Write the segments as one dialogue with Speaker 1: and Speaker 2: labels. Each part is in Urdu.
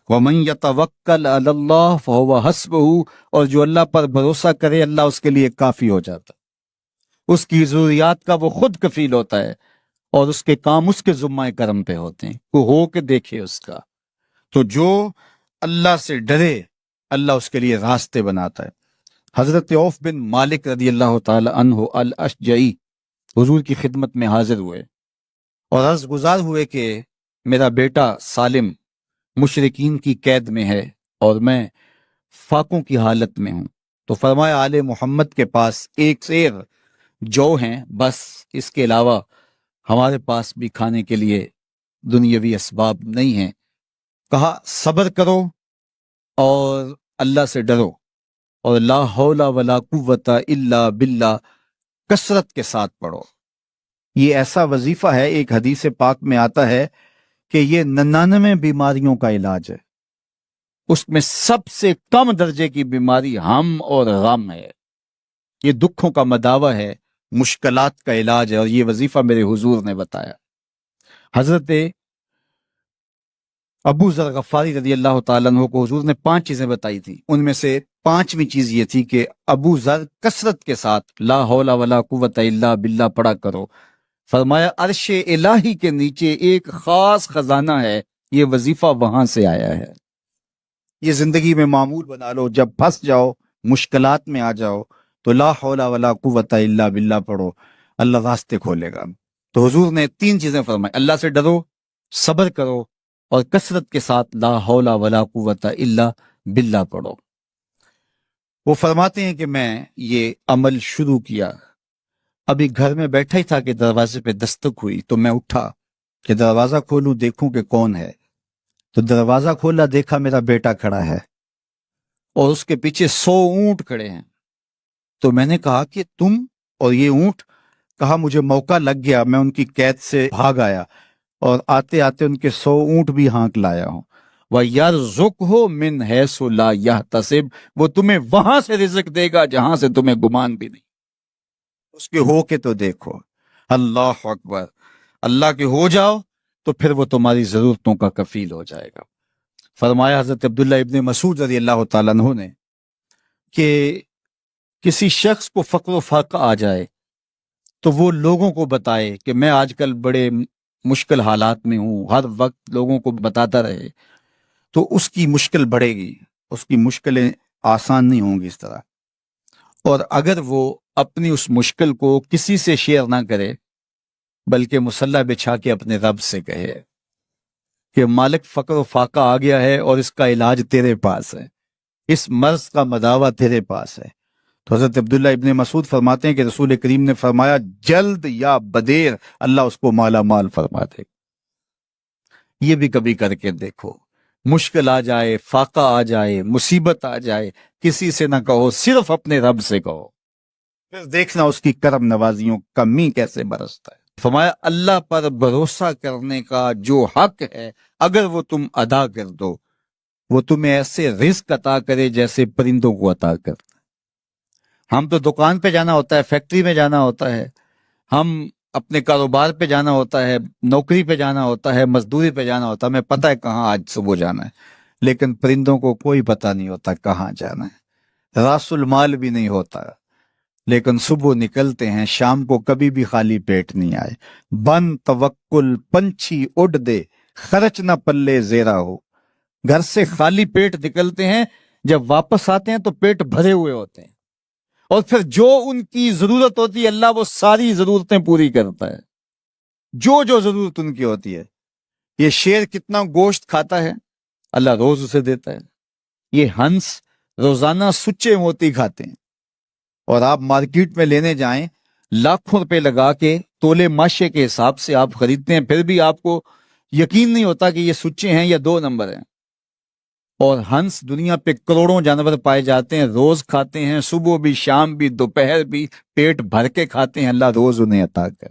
Speaker 1: وَمَن يَتَوَكَّلْ عَلَى اللَّهِ فَهُوَ حَسْبُهُ، اور جو اللہ پر بھروسہ کرے اللہ اس کے لیے کافی ہو جاتا ہے، اس کی ضروریات کا وہ خود کفیل ہوتا ہے، اور اس کے کام اس کے ذمہ کرم پہ ہوتے ہیں، وہ ہو کے دیکھے اس کا۔ تو جو اللہ سے ڈرے اللہ اس کے لیے راستے بناتا ہے۔ حضرت عوف بن مالک رضی اللہ تعالی عنہ الاشجعی حضور کی خدمت میں حاضر ہوئے اور عرض گزار ہوئے کہ میرا بیٹا سالم مشرکین کی قید میں ہے اور میں فاقوں کی حالت میں ہوں۔ تو فرمایا آل محمد کے پاس ایک سیر جو ہیں، بس اس کے علاوہ ہمارے پاس بھی کھانے کے لیے دنیاوی اسباب نہیں ہیں۔ کہا صبر کرو اور اللہ سے ڈرو، اور لا حول ولا قوت الا باللہ کثرت کے ساتھ پڑھو۔ یہ ایسا وظیفہ ہے، ایک حدیث پاک میں آتا ہے کہ یہ 99 بیماریوں کا علاج ہے، اس میں سب سے کم درجے کی بیماری ہم اور غم ہے، یہ دکھوں کا مداوع ہے، مشکلات کا علاج ہے، اور یہ وظیفہ میرے حضور نے بتایا۔ حضرت ابو ذر غفاری رضی اللہ تعالیٰ عنہ کو حضور نے 5 چیزیں بتائی تھی، ان میں سے 5ویں چیز یہ تھی کہ ابو ذر کثرت کے ساتھ لا حول ولا قوت الا باللہ پڑھا کرو۔ فرمایا عرش الہی کے نیچے ایک خاص خزانہ ہے، یہ وظیفہ وہاں سے آیا ہے، یہ زندگی میں معمول بنا لو، جب پھنس جاؤ مشکلات میں آ جاؤ تو لا حول ولا قوت الا باللہ پڑھو، اللہ راستے کھولے گا۔ تو حضور نے 3 چیزیں فرمائی، اللہ سے ڈرو، صبر کرو، اور کثرت کے ساتھ لا حول ولا قوت الا باللہ پڑھو۔ وہ فرماتے ہیں کہ میں یہ عمل شروع کیا، ابھی گھر میں بیٹھا ہی تھا کہ دروازے پہ دستک ہوئی، تو میں اٹھا کہ دروازہ کھولوں دیکھوں کہ کون ہے، تو دروازہ کھولا، دیکھا میرا بیٹا کھڑا ہے اور اس کے پیچھے 100 اونٹ کھڑے ہیں۔ تو میں نے کہا کہ تم اور یہ اونٹ؟ کہا مجھے موقع لگ گیا، میں ان کی قید سے بھاگ آیا اور آتے آتے ان کے 100 اونٹ بھی ہانک لایا ہوں۔ وَيَرْزُقْهُ مِنْ حَيْثُ لَا يَحْتَسِبُ، وہ تمہیں وہاں سے رزق دے گا جہاں سے تمہیں گمان بھی نہیں، اس کے ہو کے تو دیکھو۔ اللہ اکبر، اللہ کے ہو جاؤ تو پھر وہ تمہاری ضرورتوں کا کفیل ہو جائے گا۔ فرمایا حضرت عبداللہ ابن مسعود رضی اللہ تعالیٰ عنہ نے کہ کسی شخص کو فقر و فاقہ آ جائے تو وہ لوگوں کو بتائے کہ میں آج کل بڑے مشکل حالات میں ہوں، ہر وقت لوگوں کو بتاتا رہے تو اس کی مشکل بڑھے گی، اس کی مشکلیں آسان نہیں ہوں گی اس طرح۔ اور اگر وہ اپنی اس مشکل کو کسی سے شیئر نہ کرے بلکہ مصلی بچھا کے اپنے رب سے کہے کہ مالک فقر و فاقہ آ گیا ہے اور اس کا علاج تیرے پاس ہے، اس مرض کا مداوع تیرے پاس ہے۔ تو حضرت عبداللہ ابن مسعود فرماتے ہیں کہ رسول کریم نے فرمایا جلد یا بدیر اللہ اس کو مالا مال فرما دے۔ یہ بھی کبھی کر کے دیکھو، مشکل آ جائے، فاقہ آ جائے، مصیبت آ جائے، کسی سے نہ کہو، صرف اپنے رب سے کہو، پھر دیکھنا اس کی کرم نوازیوں کا می کیسے برستا ہے۔ فرمایا اللہ پر بھروسہ کرنے کا جو حق ہے اگر وہ تم ادا کر دو، وہ تمہیں ایسے رزق عطا کرے جیسے پرندوں کو عطا کرتا ہے۔ ہم تو دکان پہ جانا ہوتا ہے، فیکٹری میں جانا ہوتا ہے، ہم اپنے کاروبار پہ جانا ہوتا ہے، نوکری پہ جانا ہوتا ہے، مزدوری پہ جانا ہوتا ہے، ہمیں پتہ ہے کہاں آج صبح جانا ہے، لیکن پرندوں کو کوئی پتہ نہیں ہوتا کہاں جانا ہے، راس المال بھی نہیں ہوتا، لیکن صبح نکلتے ہیں، شام کو کبھی بھی خالی پیٹ نہیں آئے۔ بن توکل پنچھی اڑ دے، خرچ نہ پلے زیرا ہو۔ گھر سے خالی پیٹ نکلتے ہیں، جب واپس آتے ہیں تو پیٹ بھرے ہوئے ہوتے ہیں، اور پھر جو ان کی ضرورت ہوتی ہے اللہ وہ ساری ضرورتیں پوری کرتا ہے، جو جو ضرورت ان کی ہوتی ہے۔ یہ شیر کتنا گوشت کھاتا ہے اللہ روز اسے دیتا ہے، یہ ہنس روزانہ سچے موتی کھاتے ہیں، اور آپ مارکیٹ میں لینے جائیں لاکھوں روپے لگا کے تولے ماشے کے حساب سے آپ خریدتے ہیں، پھر بھی آپ کو یقین نہیں ہوتا کہ یہ سچے ہیں یا 2 نمبر ہیں۔ اور ہنس دنیا پہ کروڑوں جانور پائے جاتے ہیں، روز کھاتے ہیں، صبح بھی، شام بھی، دوپہر بھی، پیٹ بھر کے کھاتے ہیں، اللہ روز انہیں عطا کر۔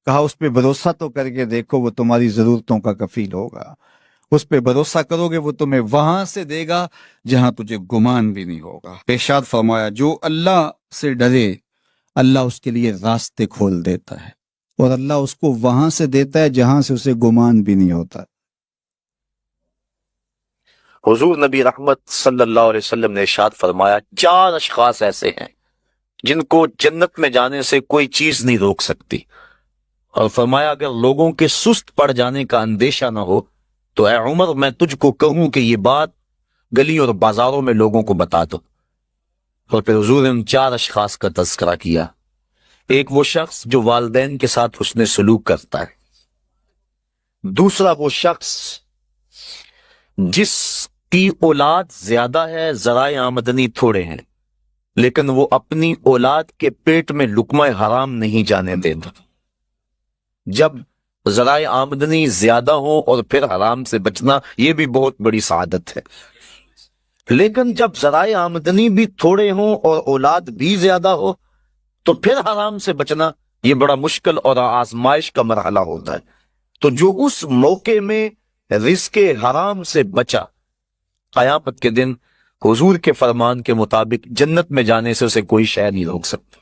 Speaker 1: کہا اس پہ بھروسہ تو کر کے دیکھو، وہ تمہاری ضرورتوں کا کفیل ہوگا، اس پہ بھروسہ کرو گے وہ تمہیں وہاں سے دے گا جہاں تجھے گمان بھی نہیں ہوگا۔ ارشاد فرمایا جو اللہ سے ڈرے اللہ اس کے لیے راستے کھول دیتا ہے، اور اللہ اس کو وہاں سے دیتا ہے جہاں سے اسے گمان بھی نہیں ہوتا۔
Speaker 2: حضور نبی رحمت صلی اللہ علیہ وسلم نے ارشاد فرمایا 4 اشخاص ایسے ہیں جن کو جنت میں جانے سے کوئی چیز نہیں روک سکتی، اور فرمایا اگر لوگوں کے سست پڑ جانے کا اندیشہ نہ ہو تو اے عمر میں تجھ کو کہوں کہ یہ بات گلی اور بازاروں میں لوگوں کو بتا دو۔ اور پھر حضور نے ان 4 اشخاص کا تذکرہ کیا۔ ایک وہ شخص جو والدین کے ساتھ حسن سلوک کرتا ہے، دوسرا وہ شخص جس کی اولاد زیادہ ہے، ذرائع آمدنی تھوڑے ہیں، لیکن وہ اپنی اولاد کے پیٹ میں لقمہ حرام نہیں جانے دیتا۔ جب ذرائع آمدنی زیادہ ہو اور پھر حرام سے بچنا، یہ بھی بہت بڑی سعادت ہے، لیکن جب ذرائع آمدنی بھی تھوڑے ہوں اور اولاد بھی زیادہ ہو تو پھر حرام سے بچنا یہ بڑا مشکل اور آزمائش کا مرحلہ ہوتا ہے۔ تو جو اس موقع میں رزق حرام سے بچا، قیامت کے دن حضور کے فرمان کے مطابق جنت میں جانے سے اسے کوئی شے نہیں روک سکتا۔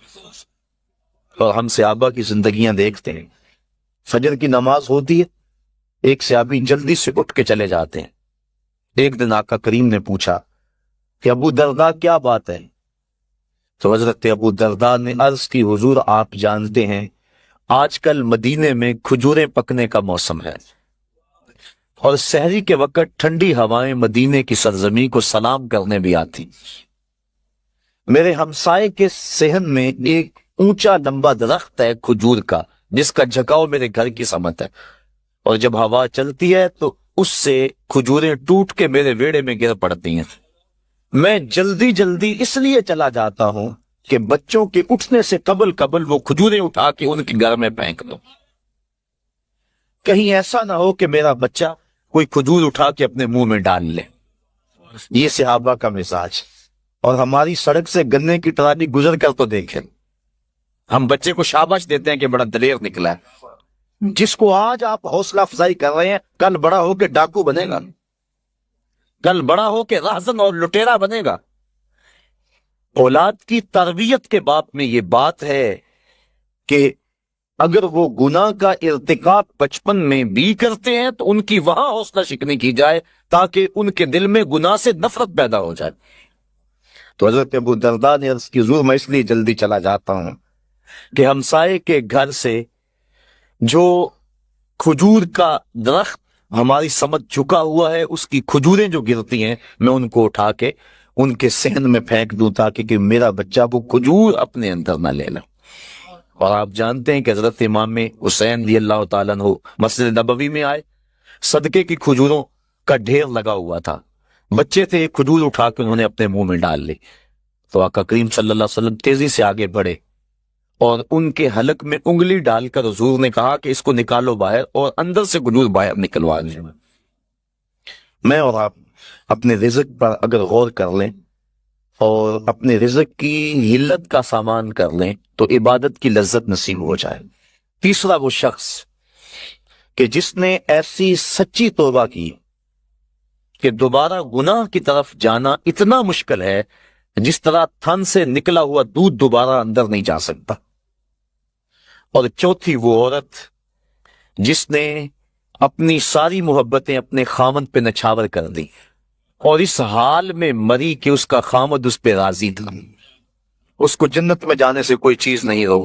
Speaker 2: اور ہم صحابہ کی زندگیاں دیکھتے ہیں، فجر کی نماز ہوتی ہے، ایک صحابی جلدی سے اٹھ کے چلے جاتے ہیں۔ ایک دن آقا کریم نے پوچھا کہ ابو درداء کیا بات ہے؟ تو حضرت ابو درداء نے عرض کی حضور آپ جانتے ہیں آج کل مدینے میں کھجوریں پکنے کا موسم ہے، اور سحری کے وقت ٹھنڈی ہوائیں مدینے کی سرزمین کو سلام کرنے بھی آتی۔ میرے ہمسائے کے صحن میں ایک اونچا لمبا درخت ہے کھجور کا، جس کا جھکاؤ میرے گھر کی سمت ہے، اور جب ہوا چلتی ہے تو اس سے کھجوریں ٹوٹ کے میرے ویڑے میں گر پڑتی ہیں۔ میں جلدی جلدی اس لیے چلا جاتا ہوں کہ بچوں کے اٹھنے سے قبل وہ کھجوریں اٹھا کے ان کے گھر میں پھینک دو، کہیں ایسا نہ ہو کہ میرا بچہ کوئی کھجور اٹھا کے اپنے منہ میں ڈال لے۔ یہ صحابہ کا مزاج۔ اور ہماری سڑک سے گنے کی ٹرالی گزر کر تو دیکھیں، ہم بچے کو شاباش دیتے ہیں کہ بڑا دلیر نکلا ہے۔ جس کو آج آپ حوصلہ افزائی کر رہے ہیں، کل بڑا ہو کے ڈاکو بنے گا، کل بڑا ہو کے راہزن اور لٹیرا بنے گا۔ اولاد کی تربیت کے باب میں یہ بات ہے کہ اگر وہ گناہ کا ارتکاب بچپن میں بھی کرتے ہیں تو ان کی وہاں حوصلہ شکنی کی جائے تاکہ ان کے دل میں گناہ سے نفرت پیدا ہو جائے۔ تو حضرت ابو درداء نے عرض کی حضور میں اس لیے جلدی چلا جاتا ہوں کہ ہمسائے کے گھر سے جو کھجور کا درخت ہماری سمت جھکا ہوا ہے، اس کی کھجوریں جو گرتی ہیں میں ان کو اٹھا کے ان کے صحن میں پھینک دوں تاکہ کہ میرا بچہ وہ کھجور اپنے اندر نہ لے لے۔ اور آپ جانتے ہیں کہ حضرت امام حسین رضی اللہ تعالیٰ عنہ مسجد نبوی میں آئے، صدقے کی کھجوروں کا ڈھیر لگا ہوا تھا، بچے تھے، ایک کھجور اٹھا کے انہوں نے اپنے منہ میں ڈال لی۔ تو آقا کریم صلی اللہ علیہ وسلم تیزی سے آگے بڑھے اور ان کے حلق میں انگلی ڈال کر حضور نے کہا کہ اس کو نکالو باہر، اور اندر سے کھجور باہر نکلوا دیں۔ میں اور آپ اپنے رزق پر اگر غور کر لیں اور اپنے رزق کی حلت کا سامان کر لیں تو عبادت کی لذت نصیب ہو جائے۔ تیسرا وہ شخص کہ جس نے ایسی سچی توبہ کی کہ دوبارہ گناہ کی طرف جانا اتنا مشکل ہے جس طرح تھن سے نکلا ہوا دودھ دوبارہ اندر نہیں جا سکتا۔ اور چوتھی وہ عورت جس نے اپنی ساری محبتیں اپنے خامند پہ نچھاور کر دی اور اس حال میں مری کہ اس کا خامند اس پہ راضی تھا، اس کو جنت میں جانے سے کوئی چیز نہیں روک